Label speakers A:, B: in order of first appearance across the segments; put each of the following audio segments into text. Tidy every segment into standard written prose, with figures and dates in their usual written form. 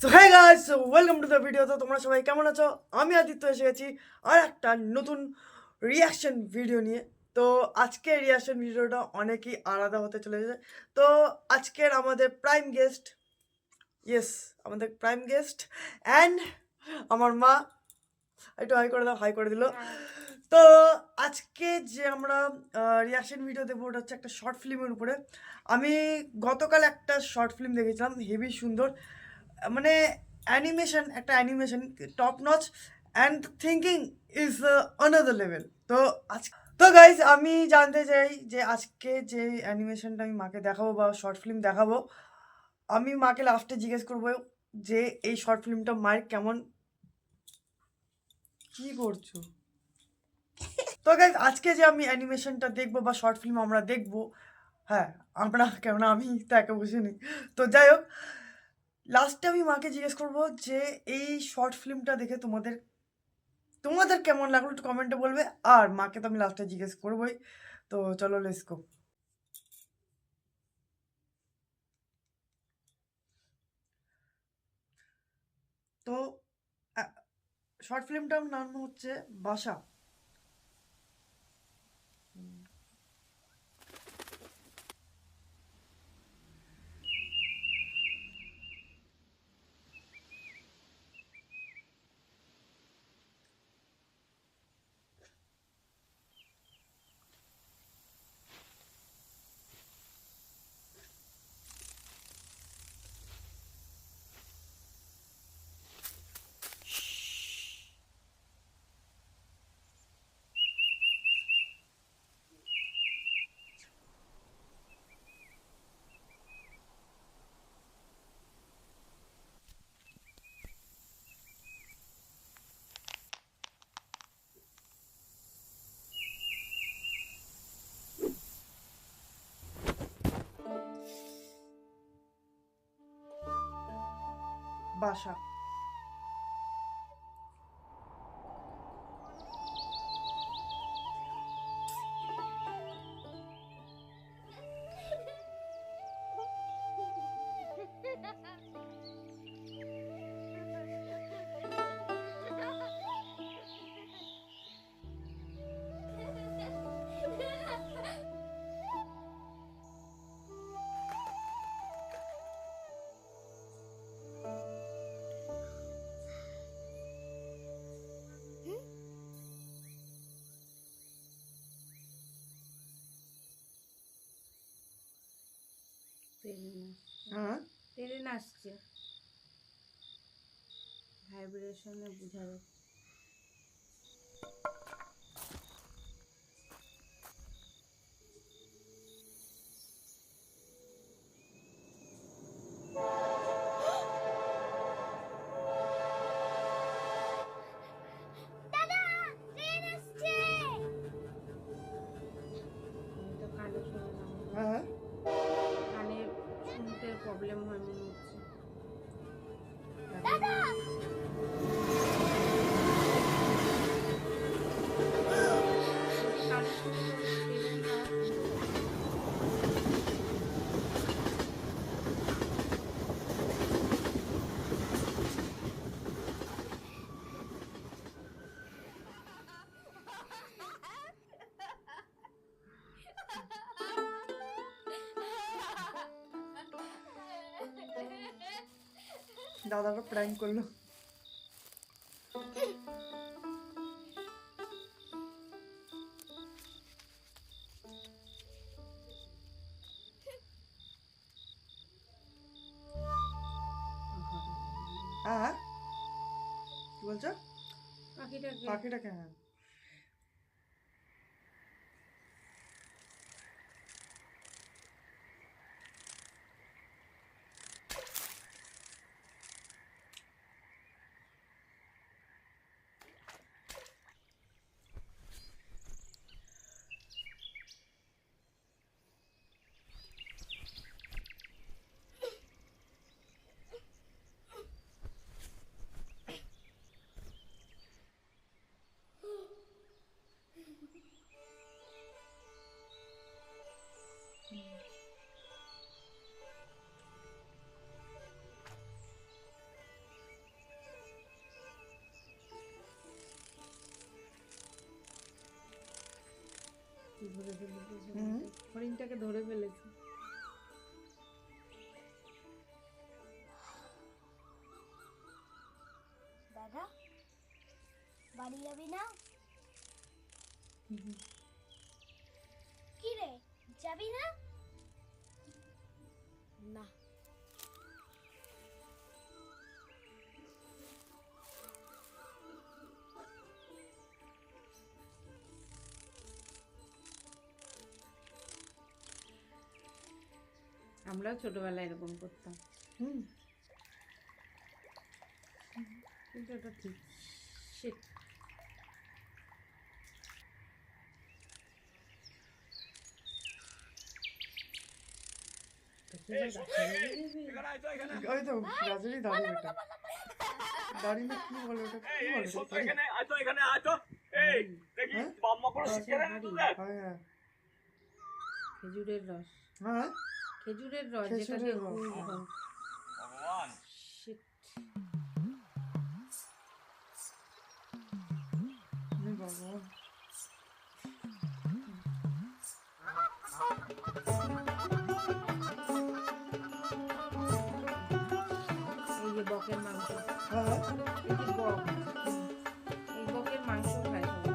A: So hi guys, welcome to the video. তো তোমরা সবাই কেমন আছো? আমি আদিত্য এসে গেছি আর একটা নতুন রিয়াকশন ভিডিও নিয়ে। তো আজকের রিয়াকশন ভিডিওটা অনেকই আলাদা হতে চলেছে। তো আজকের আমাদের প্রাইম গেস্ট, ইয়েস, আমাদের প্রাইম গেস্ট অ্যান্ড আমার মা। একটু হাই করে দাও, হাই করে দিল। তো আজকে যে আমরা রিয়াকশন ভিডিও দেবো ওটা হচ্ছে একটা শর্ট ফিল্মের উপরে। আমি গতকাল একটা শর্ট ফিল্ম দেখেছিলাম, হেভি সুন্দর, মানে অ্যানিমেশন, একটা animation top notch and thinking is অনাদার level. তো আজ তো গাইজ আমি জানতে চাই যে আজকে যে অ্যানিমেশনটা আমি মাকে দেখাবো বা শর্ট ফিল্ম দেখাবো, আমি মাকে লাস্টে জিজ্ঞেস করবো যে এই শর্ট ফিল্মটা মায়ের কেমন। কি করছো? তো গাইজ আজকে যে আমি অ্যানিমেশনটা দেখবো বা শর্ট ফিল্ম আমরা দেখবো, হ্যাঁ আমরা, কেননা আমি তো একা বুঝিনি। তো যাই হোক, লাস্টে আমি মাকে জিজ্ঞেস করবো যে এই শর্ট ফিল্মটা দেখে তোমাদের তোমাদের কেমন লাগলো একটু কমেন্টে বলবে। আর মাকে তো আমি লাস্টে জিজ্ঞেস করবোই। তো চলো লেটস গো। তো শর্ট ফিল্মটার নাম হচ্ছে বাসা। বাসা। হ্যাঁ,
B: ট্রেন আসছে, ভাইব্রেশনে বোঝা যাচ্ছে। আমি তো কানে শুনে না,
A: হ্যাঁ,
B: কানে শুনতে প্রবলেম হয় মনে হচ্ছে। কানে শুনতে ট্রেনের আওয়াজ শুনতে পাচ্ছি।
A: দাদাটা প্র্যাঙ্ক করলো। হ্যাঁ, কি বলছো?
B: পাখিটাকে
A: পাখিটাকে? হ্যাঁ।
B: ধরে ফেলেছে
A: হুম।
B: হরিণটাকে ধরে ফেলেছে।
C: দাদা বাড়ি যাবি না? কি রে যাবি না? না
B: আমরাও ছোটবেলায় এরকম করতাম,
A: হুম।
B: কিন্তু এটা ঠিক Shit.
A: ওই তো গাছেরই দাঁড়ি ওটা, দাঁড়ি না কি বলে ওটা, কি বলে ওটা? হ্যাঁ হ্যাঁ
B: খেজুরের রস,
A: হ্যাঁ
B: খেজুরের রস
A: খেজুরের
B: যেটাকে
A: রস,
B: গুড়
A: হ্যাঁ।
B: বলে। Shit.
A: বাবা
B: এই যে বকের মাংস,
A: হ্যাঁ
B: এই যে বক, এই বকের মাংস খায় সবাই।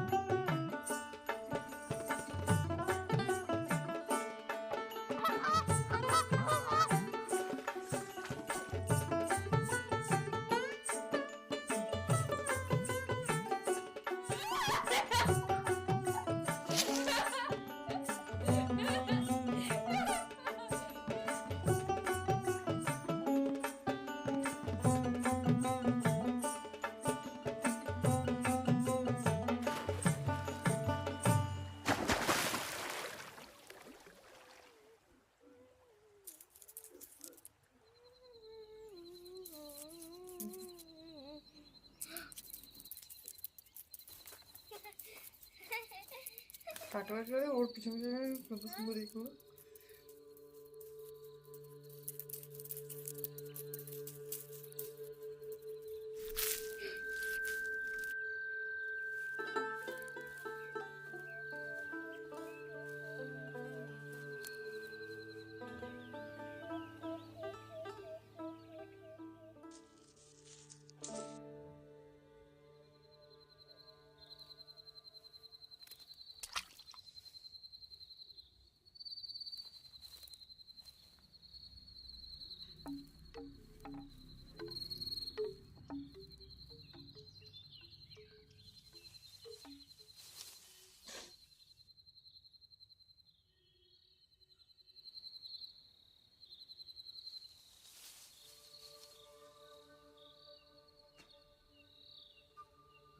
A: কাকড়া করে ওর পিছনে পিছনে কত সুন্দর এগুলো।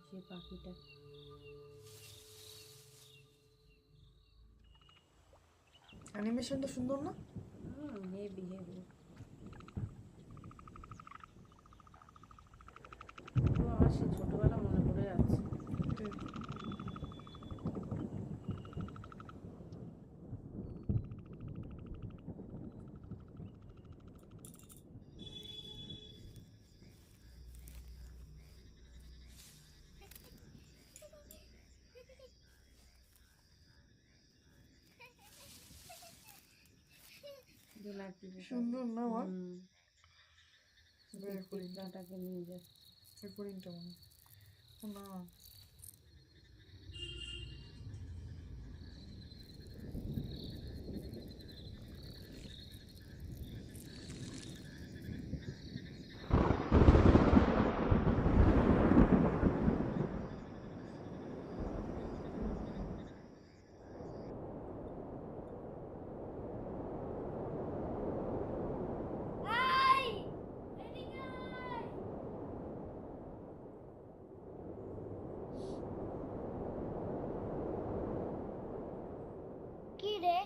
B: যে পাখিটা
A: অ্যানিমেশনটা সুন্দর না?
B: হেভি হেভি, তো আমার সে ছোটবেলা মনে পড়ে যাচ্ছে। জোনাকি পোকা।
A: সুন্দর না মা?
B: হুম।
A: বের করি না,
B: পিঁপড়াটাকে নিয়ে যাচ্ছে।
A: এই হরিণটা মনে হয়। ও না
C: আই এদিকে আয়। কি রে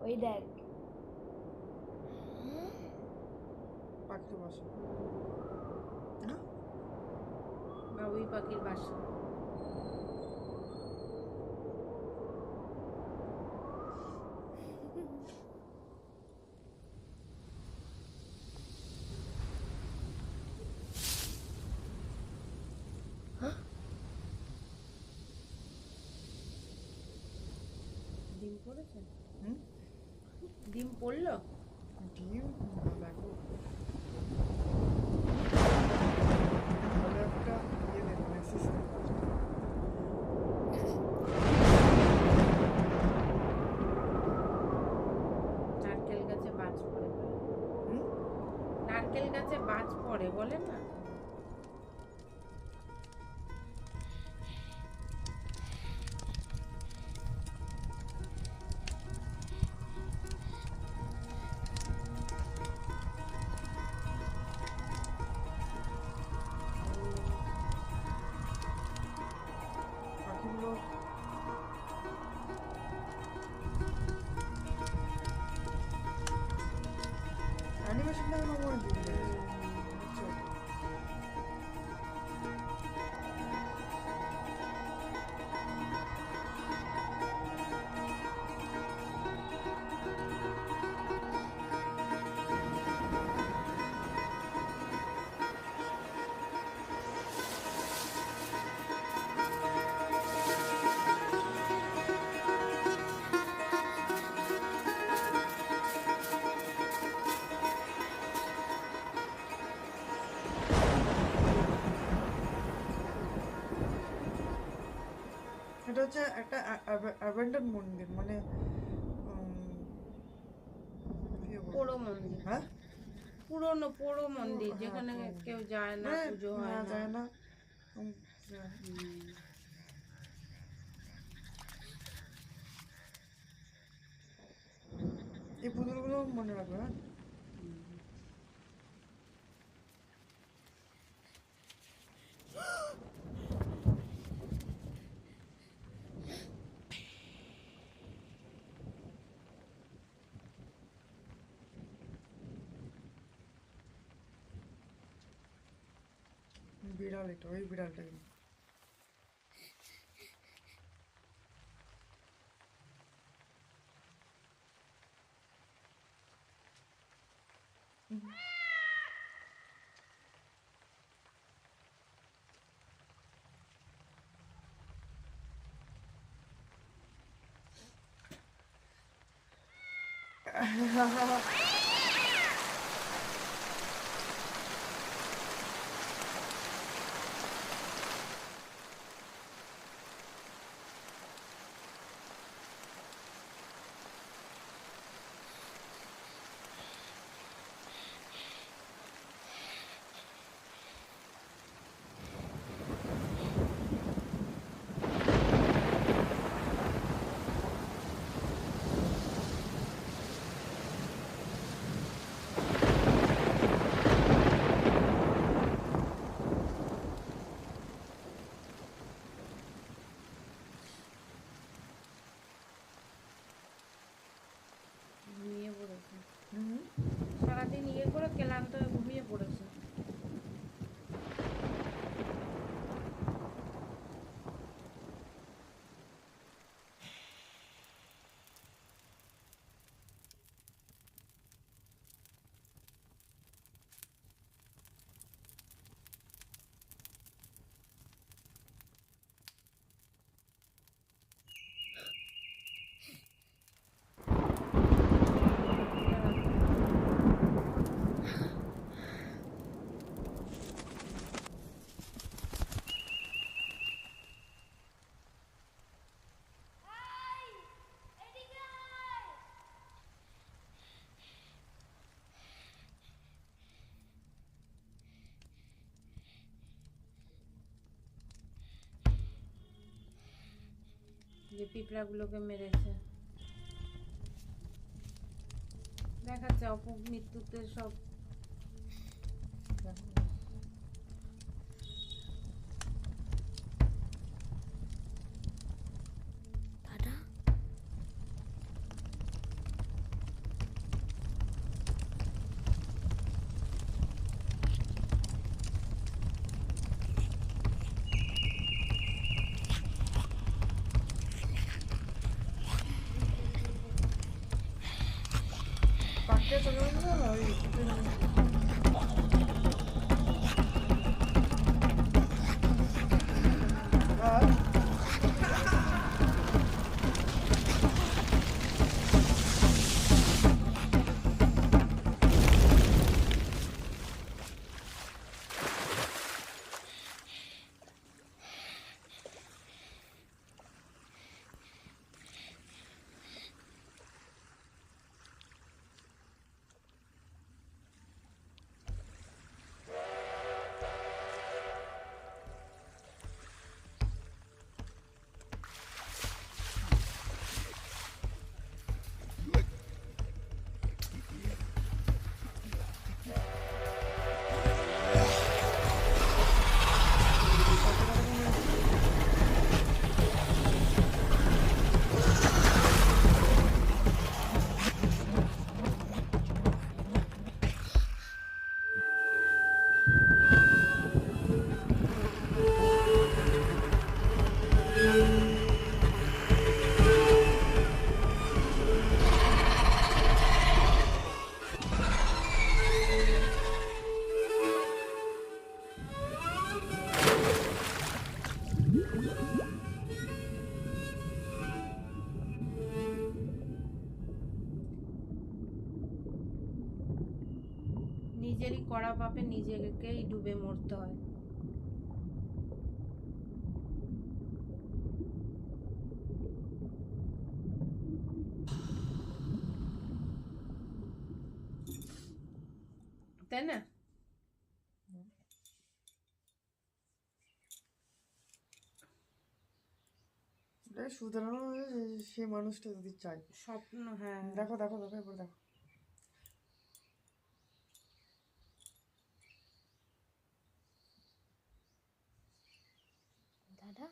C: ওই দেখ
A: পাখি বসে না?
B: বাবুই পাখির বাসা। পড়েছে?
A: হুম
B: ডিম পড়লো?
A: ডিম দেখো ভালো একটা ইয়ে দেন মেসেজ দেন
B: নারকেল গাছে বাজ পড়ে বলে।
A: হুম
B: নারকেল গাছে বাজ পড়ে বলে না?
A: পাখিগুলো অ্যানিমেশনটা কেন মনে দিতে এটা হচ্ছে একটা অ্যাবেন্ডন মন্দির মানে কি বলবো?
B: পোড়ো মন্দির,
A: হ্যাঁ
B: পুরনো পোড়ো মন্দির
A: হ্যাঁ,
B: যেখানে
A: পুরনো।
B: কেউ যায় না,
A: মানে
B: পুজো হয়
A: না
B: না।
A: যায় না
B: হুম।
A: এই পুতুলগুলো মনে রাখবে হ্যাঁ বিড়াল এটা ওই বিড়ালটা কিন্তু
B: ঘুমিয়ে পড়েছে
A: হুম
B: সারাদিন, ইয়ে করে ক্লান্ত হয়ে ঘুমিয়ে পড়েছে। যে পিঁপড়াগুলোকে মেরেছে দেখাচ্ছে অপমৃত্যুতে সব।
C: দাদা
A: পাখিটা চলে গেল না ওই আর
B: পাপে নিজেকেই ডুবে মরতে হয়। তাই না?
A: এটাই শুধরানো সেই মানুষটা যদি চাই।
B: স্বপ্ন, হ্যাঁ।
A: দেখো দেখো দেখো এবার দেখো।
C: দাদা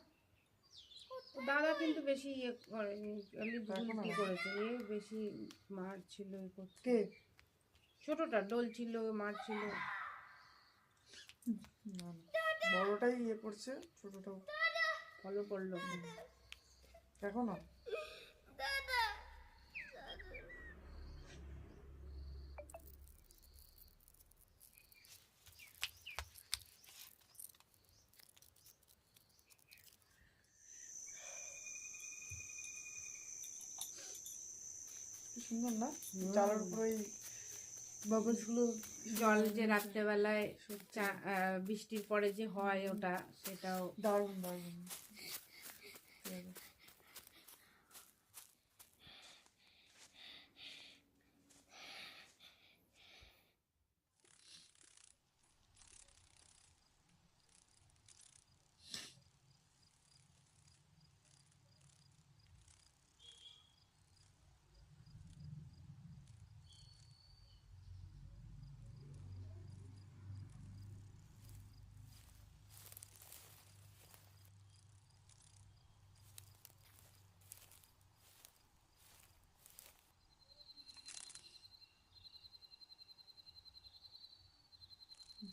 B: দাদা কিন্তু বেশি ইয়ে করেনি, খালি
A: দেখো না।
B: ভুলটি করেছে, এ বেশি মারছিল, এ করছে।
A: কে?
B: ছোটটা ডলছিল, মারছিল।
A: না না, বড়টাই ইয়ে করছে, ছোটটাও
B: ফলো করলো।
A: দেখো না। কি সুন্দর না, চালের উপরে ওই বাবলস গুলো।
B: জল যে রাত্রেবেলায় বৃষ্টির পরে যে হয় ওটা, সেটাও
A: দারুণ দারুণ।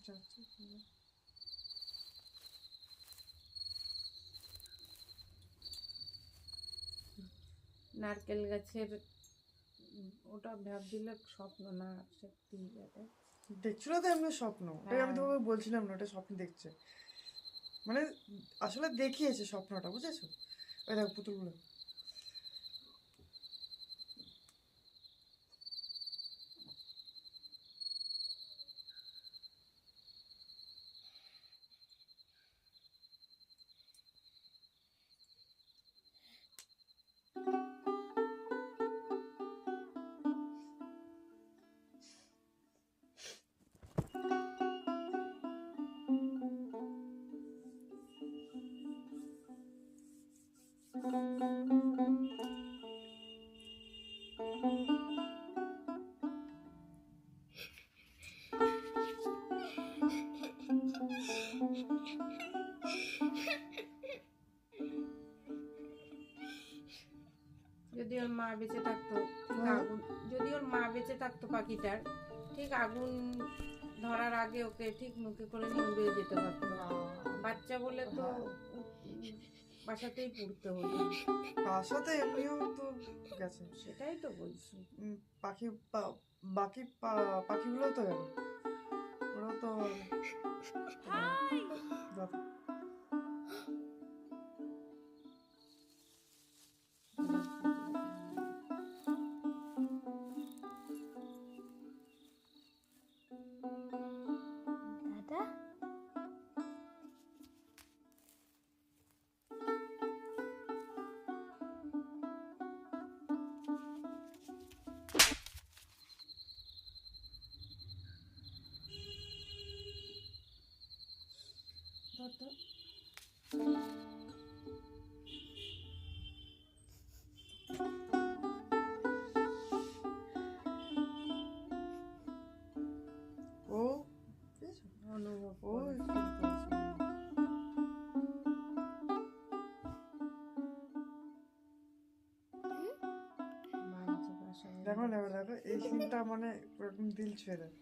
A: যাচ্ছে।
B: নারকেল গাছের ওটা ভাবছিলে স্বপ্ন না সত্যি।
A: দেখছিল তো এমনি স্বপ্ন, ওটাই আমি তোমাকে বলছিলাম না, ওটা স্বপ্ন দেখছে, মানে আসলে দেখিয়েছে স্বপ্নটা, বুঝেছো? ওই দেখো পুতুলগুলো।
B: যদি ওর মা বেঁচে থাকতো, ঠিক আগুন, যদি ওর মা বেঁচে থাকতো পাখিটার, ঠিক আগুন ধরার আগে ওকে ঠিক মুখে করে নিয়ে উড়ে যেতে পারতো। বাচ্চা বলে তো বাসাতেই পড়তে হতো।
A: বাসাতে এমনিও তো গেছে,
B: সেটাই তো বলছি।
A: পাখি বাকি পাখিগুলো তো গেল, ওরাও তো দাদা।
C: দাদা
B: ধর তো।
A: ও বুঝেছো?
B: অনুভব
A: ও
B: করে।
A: feel করেছে।
B: মানছে বাসায়।
A: দেখো দেখো দেখো, এই সিনটা মানে এরকম দিল ছুঁয়ে দেয়,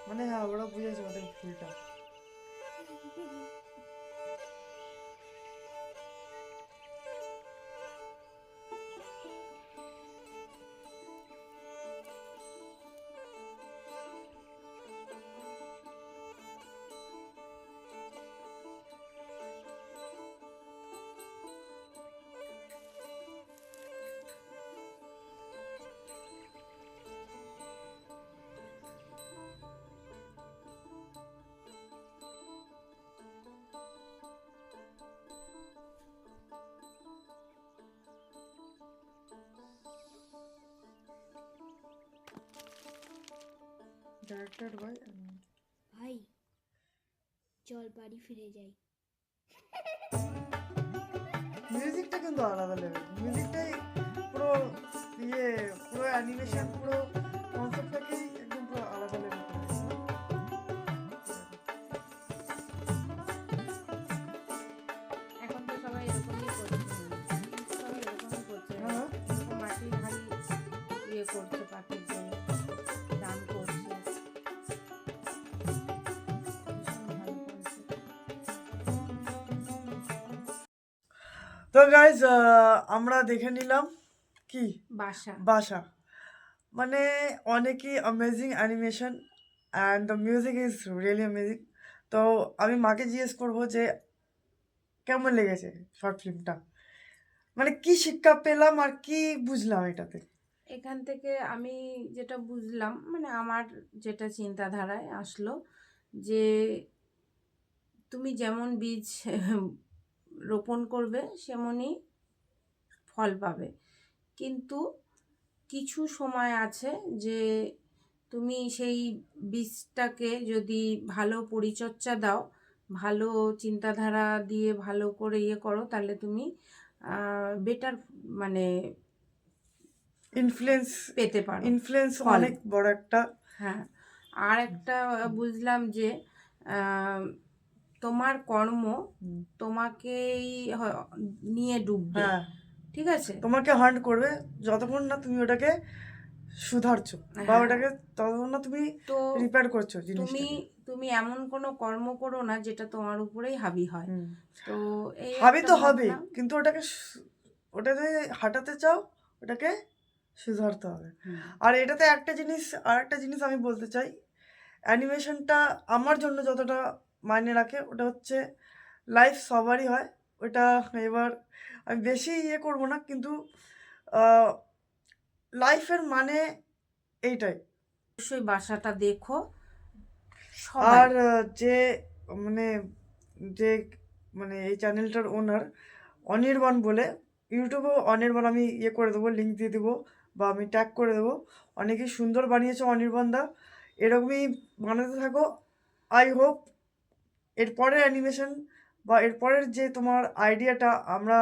A: মানে হ্যাঁ ওরা বুঝেছে ওদের ভুলটা। ডাইরেক্টেড বাই
C: ভাই চল বাড়ি ফিরে যাই।
A: মিউজিকটা কিন্তু আলাদা লেভেল, মিউজিকটাই পুরো পুরো অ্যানিমেশন পুরো কনসেপ্টটাকেই একদম পুরো আলাদা লেভেল করে দিয়েছে।
B: এখন তো সবাই এরকমই করছে, সবাই এরকমই করছে,
A: হ্যাঁ।
B: এরকম মাটির হাড়ি করছে, পাখির জন্য দান করছে, ভীষণ ভালো করছে।
A: তো গাইজ আমরা দেখে নিলাম কি
B: বাসা
A: বাসা, মানে অনেকই amazing animation and the music is really amazing. তো আমি মাকে জিজ্ঞেস করবো যে কেমন লেগেছে শর্ট ফিল্মটা, মানে কি শিক্ষা পেলাম আর কি বুঝলাম এটাতে।
B: এখান থেকে আমি যেটা বুঝলাম, মানে আমার যেটা চিন্তাধারায় আসলো, যে তুমি যেমন বীজ রোপণ করবে সেমনই ফল পাবে, কিন্তু কিছু সময় আছে যে তুমি সেই বীজটাকে যদি ভালো পরিচর্যা দাও, ভালো চিন্তাধারা দিয়ে ভালো করে করো, তাহলে তুমি বেটার মানে
A: ইনফ্লুয়েন্স
B: পেতে পারো।
A: ইনফ্লুয়েন্স
B: ফল।
A: অনেক বড় একটা।
B: হ্যাঁ, আর একটা বুঝলাম যে তোমার কর্ম
A: হুম।
B: তোমাকেই নিয়ে ডুববে,
A: হ্যাঁ,
B: ঠিক আছে?
A: তোমাকে হান্ট করবে যতক্ষণ না তুমি ওটাকে সুধারছো বা
B: হ্যাঁ।
A: ওটাকে ততক্ষণ না তুমি
B: তো
A: রিপেয়ার করছো
B: তুমি
A: জিনিসটাকে।
B: তুমি এমন কোনো কর্ম করো না যেটা তোমার উপরেই হাবি হয়।
A: হুম।
B: তো এই
A: হবে
B: একটা
A: তো হবে,
B: ভাবনা।
A: কিন্তু ওটাকে ওটাতে হাঁটাতে চাও ওটাকে সুধারতে হবে।
B: হুম।
A: আর এটাতে আর একটা জিনিস আমি বলতে চাই, অ্যানিমেশনটা আমার জন্য যতটা মাইনে রাখে ওটা হচ্ছে লাইফ সবারই হয় ওটা। এবার আমি বেশি করবো না, কিন্তু লাইফের মানে এইটাই।
B: অবশ্যই বাসাটা দেখো
A: আর
B: সবাই।
A: যে মানে যে মানে এই চ্যানেলটার ওনার অনির্বাণ বলে, ইউটিউবেও অনির্বাণ আমি করে দেবো, লিঙ্ক দিয়ে দেবো বা আমি ট্যাগ করে দেবো। অনেকেই সুন্দর বানিয়েছে অনির্বাণ দা, এরকমই বানাতে থাকো। আই হোপ এরপরের অ্যানিমেশন বা এরপরের যে তোমার আইডিয়াটা আমরা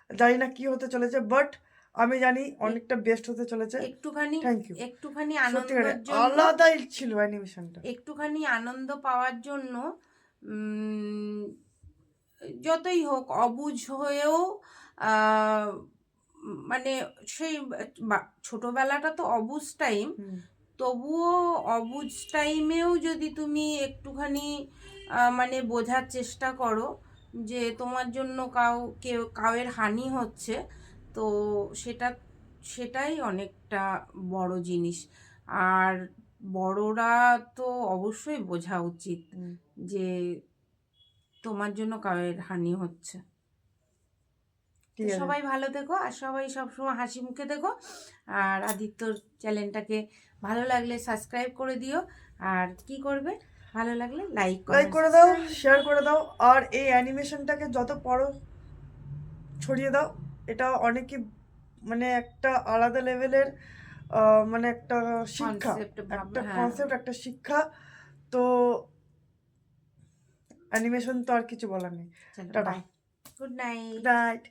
A: জানি না কি হতে চলেছে, বাট আমি জানি অনেকটা বেস্ট হতে চলেছে।
B: একটুখানি
A: থ্যাংক ইউ।
B: একটুখানি
A: সত্যিকারে
B: আনন্দের জন্য,
A: আলাদাই ছিল অ্যানিমেশনটা।
B: একটুখানি আনন্দ পাওয়ার জন্য যতই হোক অবুঝ হয়েও মানে সেই ছোটবেলাটা তো অবুঝ টাইম, তবুও অবুঝ টাইমেও যদি তুমি একটুখানি মানে বোঝার চেষ্টা করো যে তোমার জন্য কাউয়ের হানি হচ্ছে, তো সেটাই অনেকটা বড় জিনিস। আর বড়রা তো অবশ্যই বোঝা উচিত যে তোমার জন্য কাউয়ের হানি হচ্ছে। তো
A: ঠিক আছে,
B: সবাই ভালো থেকো আর সবাই সবসময় হাসি মুখে দেখো। আর আদিত্যর চ্যানেলটাকে ভালো লাগলে সাবস্ক্রাইব করে দিও, আর কি করবে, ভালো লাগলে লাইক
A: করে দাও, শেয়ার করে দাও, আর এই অ্যানিমেশনটাকে যত পারো ছড়িয়ে দাও। এটা অনেকই মানে একটা আলাদা লেভেলের মানে একটা শিক্ষা, একটা কনসেপ্ট, একটা শিক্ষা। তো অ্যানিমেশন তো আর কিছু বলার নেই। Tata,
B: good night.
A: Good night.